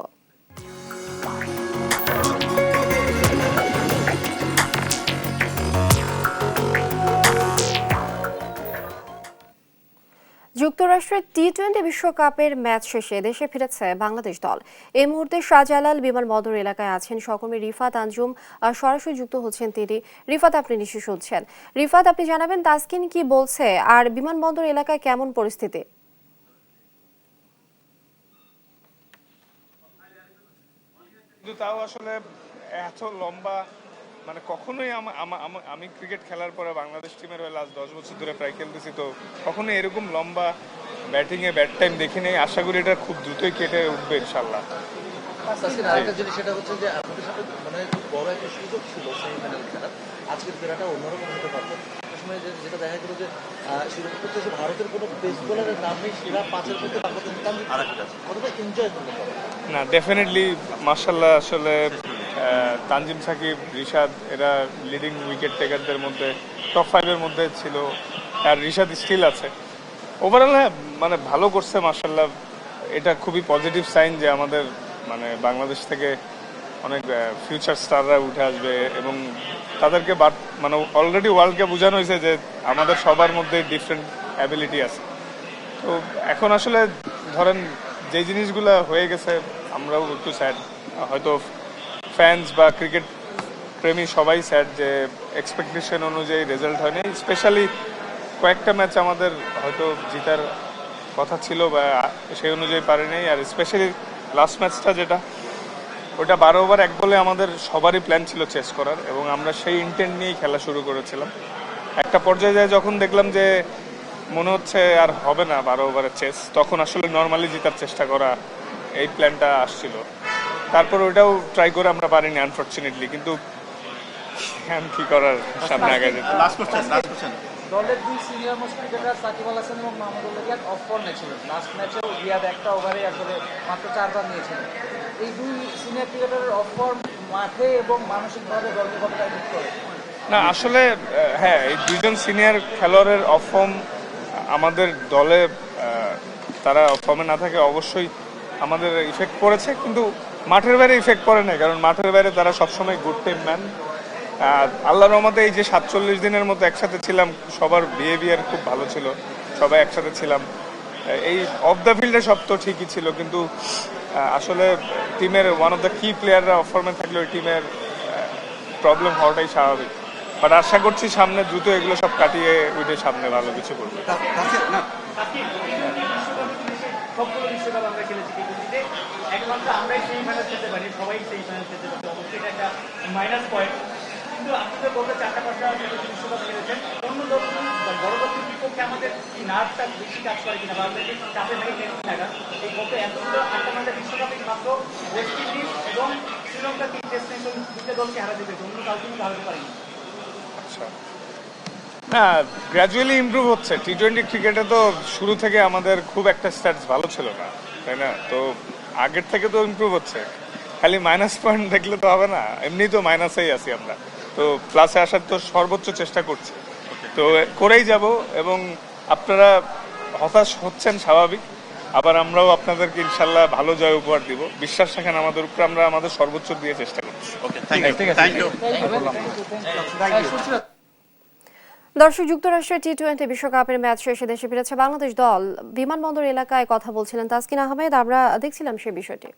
যুক্তরাষ্ট্রের টি-20 বিশ্বকাপের ম্যাচ শেষে দেশে ফিরেছে বাংলাদেশ দল। এই মুহূর্তে শাহজালাল বিমানবন্দর এলাকায় আছেন সহকর্মী রিফাত আঞ্জুম, সরাসরি যুক্ত হচ্ছেন তিনি। রিফাত, আপনি নিশ্চয়ই শুনছেন। রিফাত, আপনি জানাবেন তাসকিন কি বলছে, আর বিমানবন্দর এলাকায় কেমন পরিস্থিতি? কিন্তু তাও আসলে এত লম্বা, মানে কখনোই আমি ক্রিকেট খেলার পরে বাংলাদেশ টিমের হয়ে লাস্ট 10 বছর ধরে প্রায় খেলতেছি, তো কখনোই এরকম লম্বা ব্যাটিংয়ে ব্যাট টাইম দেখি নেই। আশা করি এটা খুব দ্রুতই কেটে উঠবে ইনশাল্লাহ। আরেকটা জিনিস সেটা হচ্ছে যে আপনাদের সাথে মানে খুব বড় একটা সুযোগ ছিল সেমিফাইনাল খেলার, আজকের খেলাটা অন্যরকম হতে পারতো। সময় যেটা দেখা গেল যে সুযোগ করতে ভারতের কোনো পেস বোলারের নাম নেই, সেরা 5-এর মধ্যে কতটা এনজয় করতে পারে? না, ডেফিনেটলি মাশাআল্লাহ। আসলে তানজিম সাকিব, রিশাদ এরা লিডিং উইকেট টেকারদের মধ্যে টপ 5-এর মধ্যে ছিল, আর রিশাদ স্টিল আছে। ওভারঅল হ্যাঁ, মানে ভালো করছে মাশাআল্লাহ। এটা খুবই পজিটিভ সাইন যে আমাদের মানে বাংলাদেশ থেকে অনেক ফিউচার স্টাররা উঠে আসবে, এবং তাদেরকে মানে অলরেডি ওয়ার্ল্ডকে বোঝানো হয়েছে যে আমাদের সবার মধ্যে ডিফারেন্ট অ্যাবিলিটি আছে। তো এখন আসলে ধরেন যে জিনিসগুলো হয়ে গেছে, আমরাও একটু স্যাড, হয়তো ফ্যান্স বা ক্রিকেট প্রেমী সবাই স্যাড যে এক্সপেকটেশন অনুযায়ী রেজাল্ট হয়নি। স্পেশালি কয়েকটা ম্যাচ আমাদের হয়তো জিতার কথা ছিল বা সেই অনুযায়ী পারেনি, আর স্পেশালি লাস্ট ম্যাচটা যেটা, ওটা 12 ওভার 1 বলে আমাদের সবারই প্ল্যান ছিল চেস করার, এবং আমরা সেই ইন্টেন্ট নিয়েই খেলা শুরু করেছিলাম। একটা পর্যায়ে যায় যখন দেখলাম যে মনে হচ্ছে আর হবে না 12 ওভারের চেস, তখন আসলে নর্মালি জেতার চেষ্টা করা এই প্ল্যানটা আসছিল। তারপর ওইটাও ট্রাই করে আমরা পারিনি আনফর্চুনেটলি, কিন্তু কি করার, সামনে আগে যেতে। দলের দুই senior most cricketer Shakib Al Hasan এবং মাহমুদুল রিয়াদ অফ ফর্মে ছিলেন। লাস্ট ম্যাচেও রিয়াদ একটা ওভারে আসলে মাত্র 4 রান নিয়েছিলেন। এই দুই সিনিয়র ক্রিকেটারের অফ ফর্ম মাঠে এবং মানসিকভাবে দলকে কতটা এফেক্ট করে? না আসলে হ্যাঁ, এই দুইজন সিনিয়র খেলোয়াড়ের অফ ফর্ম আমাদের দলে, তারা অফ ফর্মে না থাকে অবশ্যই আমাদের ইফেক্ট পড়েছে, কিন্তু মাঠের বাইরে ইফেক্ট পড়ে না, কারণ মাঠের বাইরে তারা সবসময় গুড টিম ম্যান। আল্লাহর রহমতে এই যে 47 দিনের মতো একসাথে ছিলাম, সবার বিহেভিয়ার খুব ভালো ছিল, সবাই একসাথে ছিলাম। এই অফ দ্য ফিল্ডে সব তো ঠিকই ছিল, কিন্তু আসলে টিমের ওয়ান অফ দ্য কি প্লেয়াররা অফ ফর্মে থাকলে ওই টিমের প্রবলেম হওয়াটাই স্বাভাবিক। বাট আশা করছি সামনে দ্রুত এগুলো সব কাটিয়ে উঠে সামনে ভালো কিছু করবে। সবগুলো বিশ্বকাপ আমরা খেলেছি, একমাত্র আমরাই সেমিফাইনাল খেলতে পারি, সবাই সেমিফাইনাল খেলতে পারি, অবশ্যই এটা একটা মাইনাস পয়েন্ট। কিন্তু আপনাদের বলতে 4টা-5টা বিশ্বকাপ খেলেছেন, অন্য দল বড় দলের বিপক্ষে আমাদের কি নার্ভটা বেশি কাজ করে কিনা, বা আমাদেরকে চাপে থাকে টেনশন থাকা। এই গত এতগুলো 8টা-9টা বিশ্বকাপে মাত্র ওয়েস্ট ইন্ডিজ এবং শ্রীলঙ্কা 3 টেস্ট নেশন 2টা দলকে হারাতে পেরেছে, অন্য কাউকে কিন্তু হারাতে পারেনি। আচ্ছা, না গ্র্যাজুয়ালি ইমপ্রুভ হচ্ছে। টি-20 ক্রিকেটে তো শুরু থেকে আমাদের খুব একটা স্ট্যাটস ভালো ছিল না, তাই না? তো আগের থেকে তো ইমপ্রুভ হচ্ছে, খালি মাইনাস পয়েন্ট দেখলে তো হবে না, এমনি তো মাইনাসেই আছি আমরা। তো তো প্লাসে আসার তো সর্বোচ্চ চেষ্টা করছি, তো করেই যাব। এবং আপনারা হতাশ হচ্ছেন স্বাভাবিক, আবার আমরাও আপনাদেরকে ইনশাল্লাহ ভালো জয় উপহার দিব। বিশ্বাস রাখেন আমাদের উপরে, আমরা আমাদের সর্বোচ্চ দিয়ে চেষ্টা করছি। দর্শক, যুক্তরাষ্ট্রের টি-20 বিশ্বকাপের ম্যাচ শেষে দেশে ফিরেছে বাংলাদেশ দল। বিমানবন্দর এলাকায় কথা বলছিলেন তাসকিন আহমেদ, আমরা দেখছিলাম সেই বিষয়টি।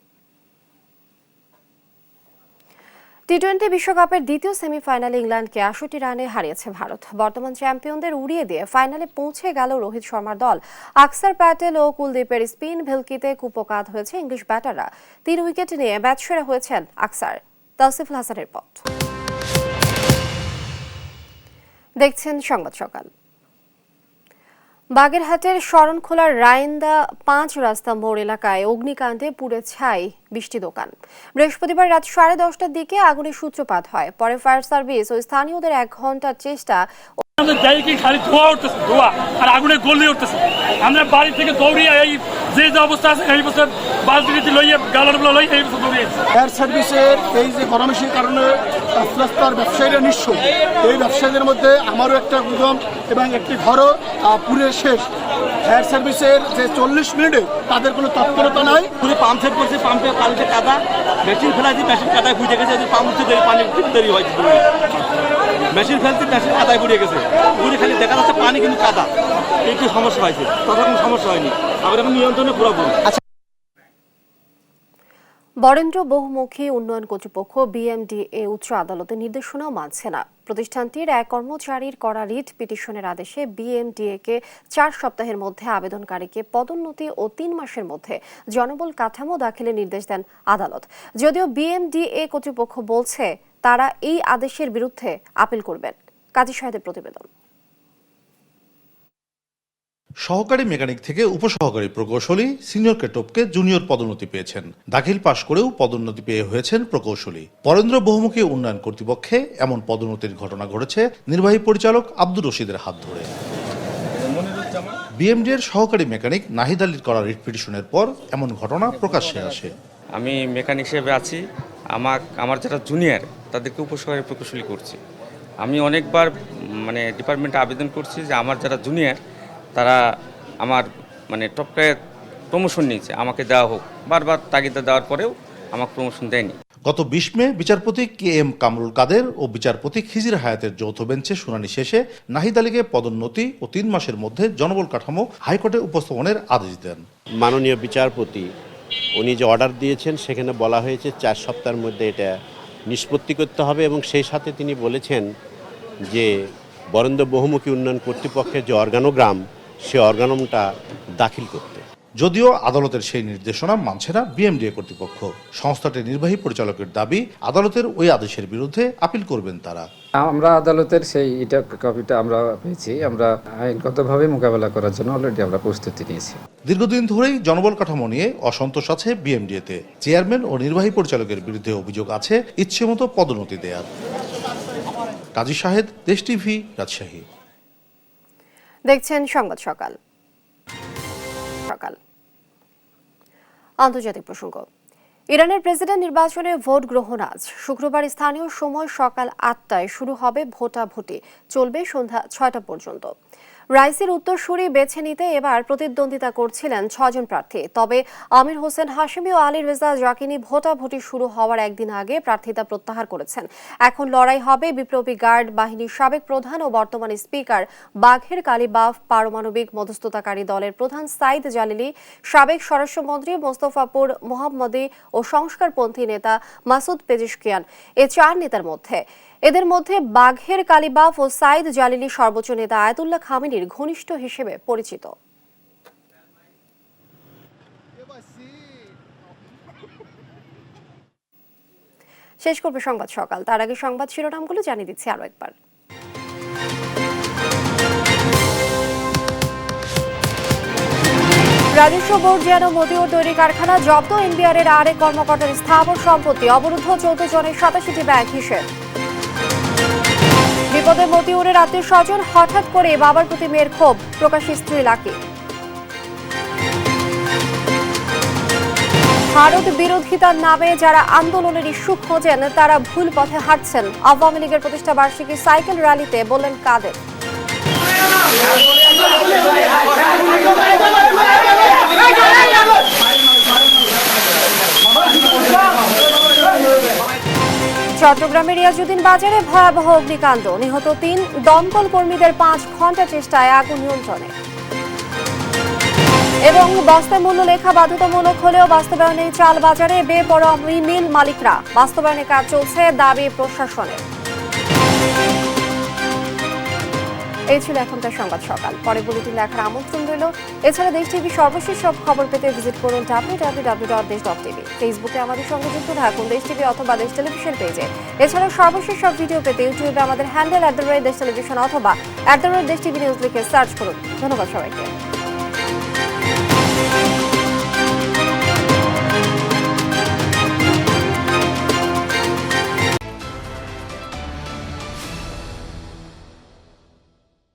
টি-20 বিশ্বকাপের দ্বিতীয় সেমিফাইনালে ইংল্যান্ডকে ৬৮ রানে হারিয়েছে ভারত। বর্তমান চ্যাম্পিয়নদের উড়িয়ে দিয়ে ফাইনালে পৌঁছে গেল রোহিত শর্মার দল। আকসার প্যাটেল ও কুলদীপের স্পিন ভেলকিতে কুপোকাত হয়েছে ইংলিশ ব্যাটাররা। ৩ উইকেট নিয়ে ম্যাচ সেরা হয়েছেন আকসার। তাওসিফুল হাসানের পথ। দেখছেন সংবাদ সকাল। বাগেরহাটের শরণখোলার রায়েন্দা ৫ রাস্তা মোড় এলাকায় অগ্নিকাণ্ডে পুড়ে ছাই ২০টি দোকান। বৃহস্পতিবার রাত 10:30টার দিকে আগুনের সূত্রপাত হয়। পরে ফায়ার সার্ভিস ও স্থানীয়দের ১ ঘন্টার চেষ্টা আগুনে গলি উঠতেছে। আমরা বাড়ি থেকে দৌড়িয়ে এই যে অবস্থা আছে এই বছর বালতি লইয়ে গালারগুলো লইয়ে এই বছর দৌড়িয়ে ফায়ার সার্ভিসের এই যে গরমের কারণে প্লাস্টার ব্যবসায়ীরা নিঃস্ব, এই ব্যবসায়ীদের মধ্যে আমারও একটা গুদাম এবং একটি ঘরও পুরে শেষ। ফায়ার সার্ভিসের যে 40 মিনিটে তাদের কোনো তৎপরতা নাই। পুরো পাম্প সেট করছে, পাম্পে পানিতে কাদা, মেশিন ফেলাইছি, মেশিন কাদায় বুঝে গেছে, পাম্প উঠতে দেরি, পানি দেরি হয়েছে, মেশিন ফেলছি, মেশিন কাদায় বুড়িয়ে গেছে, বুড়ি খালি দেখা যাচ্ছে পানি কিন্তু কাদা, একটু সমস্যা হয়েছে, তখন কোনো সমস্যা হয়নি, আবার এখন নিয়ন্ত্রণে পুরোপুরি। বরেন্দ্র বহুমুখী উন্নয়ন কর্তৃপক্ষ বিএমডিএ উচ্চ আদালতের নির্দেশনাও মানছে না। প্রতিষ্ঠানটির এক কর্মচারীর করা রিট পিটিশনের আদেশে বিএমডিএ-কে ৪ সপ্তাহের মধ্যে আবেদনকারীকে পদোন্নতি ও ৩ মাসের মধ্যে জনবল কাঠামো দাখিলের নির্দেশ দেন আদালত। যদিও বিএমডিএ কর্তৃপক্ষ বলছে তারা এই আদেশের বিরুদ্ধে আপিল করবেন। কাজী সাহেদের প্রতিবেদন। সহকারী মেকানিক থেকে উপসহকারী প্রকৌশলী, সিনিয়রকে টপকে জুনিয়র পদোন্নতি পেয়েছেন। দাখিল পাশ করেও পদোন্নতি পেয়ে হয়েছেন প্রকৌশলী। বরেন্দ্র বহুমুখী উন্নয়ন কর্তৃপক্ষে এমন পদোন্নতির ঘটনা ঘটেছে নির্বাহী পরিচালক আব্দুর রশিদের হাত ধরে। বিএমডিএর সহকারী মেকানিক নাহিদ আলীর করা রিট পিটিশনের পর এমন ঘটনা প্রকাশ্যে আসে। আমি মেকানিক হিসেবে আছি, আমার যারা জুনিয়র তাদেরকে উপসহকারী প্রকৌশলী করছি। আমি অনেকবার ডিপার্টমেন্টে আবেদন করছি যে আমার যারা জুনিয়র তারা আমার টপকায় প্রমোশন নিয়েছে, আমাকে দেওয়া হোক। বারবার তাগিদা দেওয়ার পরেও আমাকে প্রমোশন দেয়নি। গত ২০ মে বিচারপতি KM কামরুল কাদের ও বিচারপতি খিজির হায়াতের যৌথ বেঞ্চে শুনানি শেষে নাহিদ আলীকে পদোন্নতি ও ৩ মাসের মধ্যে জনবল কাঠামো হাইকোর্টে উপস্থাপনের আদেশ দেন। মাননীয় বিচারপতি উনি যে অর্ডার দিয়েছেন সেখানে বলা হয়েছে ৪ সপ্তাহের মধ্যে এটা নিষ্পত্তি করতে হবে, এবং সেই সাথে তিনি বলেছেন যে বরেন্দ্র বহুমুখী উন্নয়ন কর্তৃপক্ষের যে অর্গানোগ্রাম সে অর্গানোগ্রামটা দাখিল করতে। যদিও আদালতের সেই নির্দেশনা মানছে না বিএমডিএ কর্তৃপক্ষ। সংস্থাটির নির্বাহী পরিচালকের দাবি, আদালতের ওই আদেশের বিরুদ্ধে আপিল করবেন তারা। আমরা আদালতের সেই কপিটা আমরা পেয়েছি, আমরা আইনগতভাবে মোকাবেলা করার জন্য অলরেডি আমরা প্রস্তুতি নিয়েছি। দীর্ঘদিন ধরেই জনবল কাঠামো নিয়ে অসন্তোষ আছে বিএমডিএতে। চেয়ারম্যান ও নির্বাহী পরিচালকের বিরুদ্ধে অভিযোগ আছে ইচ্ছেমতো পদোন্নতি দেয়ার। কাজী শাহেদ, দেশ টিভি, রাজশাহী। দেখছেন সংবাদ সকাল। আন্তর্জাতিক প্রসঙ্গ। ইরানের প্রেসিডেন্ট নির্বাচনে ভোট গ্রহণ আজ। শুক্রবার স্থানীয় সময় সকাল ৮টায় শুরু হবে ভোটাভুটি, চলবে সন্ধ্যা ৬টা পর্যন্ত। রাইসির উত্তরসূরি বেছে নিতে এবার প্রতিদ্বন্দ্বিতা করছিলেন ৬ জন প্রার্থী। তবে আমির হোসেন হাশেমি ও আলী রেজা জাকিনি ভোটাভুটি শুরু হওয়ার একদিন আগে প্রার্থিতা প্রত্যাহার করেছেন। এখন লড়াই হবে বিপ্লবী গার্ড বাহিনীর সাবেক প্রধান ও বর্তমান স্পিকার বাঘের কালিবাফ, পারমাণবিক মধ্যস্থতাকারী দলের প্রধান সাইদ জালিলি, সাবেক স্বরাষ্ট্রমন্ত্রী মোস্তফাপুর মোহাম্মদী ও সংস্কারপন্থী নেতা মাসুদ পেজিশকিয়ান, এ ৪ নেতার মধ্যে। এদের মধ্যে বাঘের কালিবাফ ও সাইদ জালিলি সর্বোচ্চ নেতা আয়াতুল্লাহ খামেনির ঘনিষ্ঠ হিসেবে পরিচিত। শেষ করবে সংবাদ সকাল, তার আগে সংবাদ শিরোনামগুলো জানিয়ে দিচ্ছি আরো একবার। রাজস্ব বোর্ড যেন মতিউর তৈরি কারখানা, জব্দ এনবিআর-এর আরেক কর্মকর্তার স্থাবর সম্পত্তি, অবরুদ্ধ 14 জনের 87টি ব্যাংক হিসেব। বিপদে মতিউরের আত্মীয় স্বজন, হঠাৎ করে বাবার প্রতি মেয়ের ক্ষোভ, প্রকাশ্যে স্ত্রী লাকি। ভারত বিরোধিতার নামে যারা আন্দোলনের ইস্যু খোঁজেন তারা ভুল পথে হাঁটছেন। আওয়ামী লীগের প্রতিষ্ঠা বার্ষিকী সাইকেল র্যালিতে বললেন কাদের। চট্টগ্রামের রিয়াজউদ্দিন বাজারে ভয়াবহ অগ্নিকাণ্ড, নিহত 3, দমকল কর্মীদের 5 ঘন্টা চেষ্টায় আগুন নিয়ন্ত্রণে। এবং বস্তার মূল্য লেখা বাধ্যতামূলক হলেও বাস্তবায়নে চাল বাজারে বেপরোয়া মিল মালিকরা, বাস্তবায়নে কাজ চলছে, দাবি প্রশাসনের। এই ছিল এখনকার সংবাদ সকাল। পরে বুলেটিন দেখার আমন্ত্রণ রইল। এছাড়া দেশ টিভি সর্বশেষ সব খবর পেতে ভিজিট করুন www.desh.tv। ফেসবুকে আমাদের সঙ্গে যুক্ত থাকুন দেশ টিভি অথবা দেশ টেলিভিশন পেজে। এছাড়াও সর্বশেষ সব ভিডিও পেতে ইউটিউবে আমাদের হ্যান্ডেল @দেশ টেলিভিশন অথবা @দেশ টিভি নিউজ লিখে সার্চ করুন। ধন্যবাদ সবাইকে।